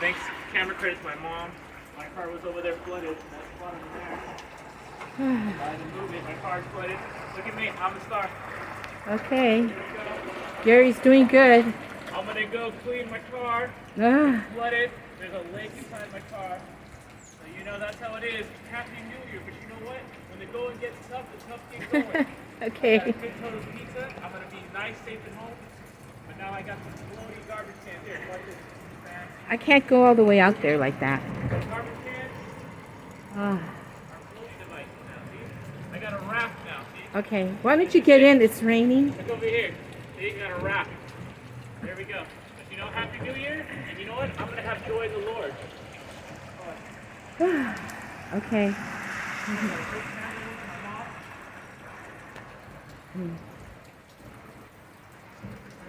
Thanks, camera credit to my mom. My car was over there flooded. That spot over there. I had to move it. My car's flooded. Look at me. I'm a star. Okay. Gary's doing good. I'm gonna go clean my car. Ah. It's flooded. There's a lake inside my car. So you know that's how it is. Happy New Year. But you know what? When the going gets tough, the tough get going. Okay. I got a good Toto's pizza. I'm gonna be nice, safe at home. But now I got some floaty garbage cans here. Like this. I can't go all the way out there like that. Garbage cans. Ah. I got a raft now, see? Okay. Why don't you get in? It's raining. Look over here. See, you got a raft. There we go. But you know, Happy New Year. And you know what? I'm going to have joy in the Lord. Okay.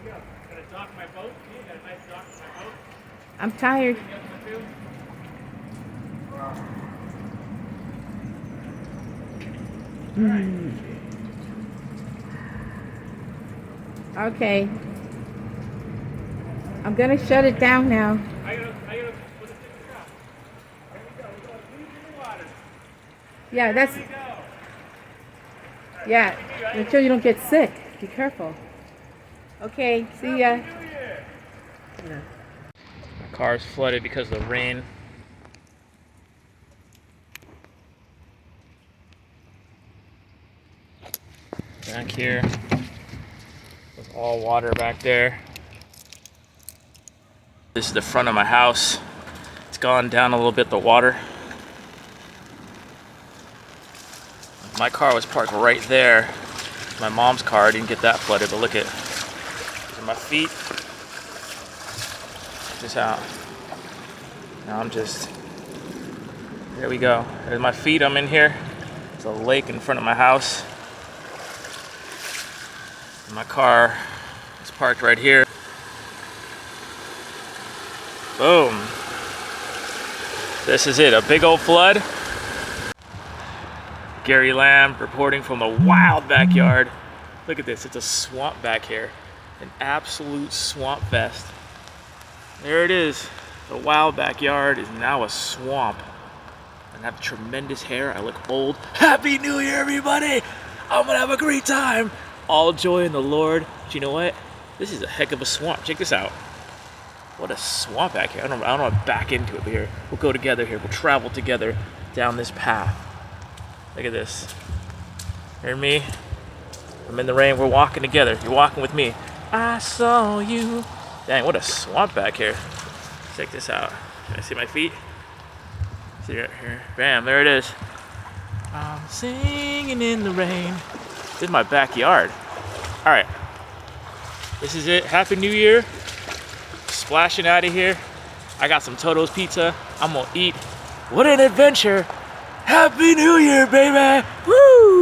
Got to dock my boat. See, got a nice dock in my boat. I'm tired. Okay. I'm gonna shut it down now. I gotta put it in the trap. There we go. We're going deep in the water. Yeah, that's. There we go. Yeah, make sure you don't get sick. Be careful. Okay, see ya. Happy New Year. Yeah. My car is flooded because of the rain. Back here, with all water back there. This is the front of my house. It's gone down a little bit, the water. My car was parked right there. My mom's car, I didn't get that flooded, but look at these are my feet. Check this out. Now I'm just, there we go. There's my feet, I'm in here. There's a lake in front of my house. My car is parked right here. Boom. This is it, a big old flood. Gary Lamm reporting from the wild backyard. Look at this, it's a swamp back here. An absolute swamp fest. There it is. The wild backyard is now a swamp. I have tremendous hair, I look old. Happy New Year, everybody! I'm gonna have a great time. All joy in the Lord. But you know what? This is a heck of a swamp. Check this out. What a swamp back here. I don't want to back into it, but here, we'll go together here. We'll travel together down this path. Look at this. Hear me? I'm in the rain. We're walking together. You're walking with me. I saw you. Dang, what a swamp back here. Check this out. Can I see my feet? See right here. Bam, there it is. I'm singing in the rain. This is my backyard. All right, this is it. Happy New Year. Splashing out of here. I got some Toto's pizza. I'm gonna eat. What an adventure. Happy New Year, baby. Woo!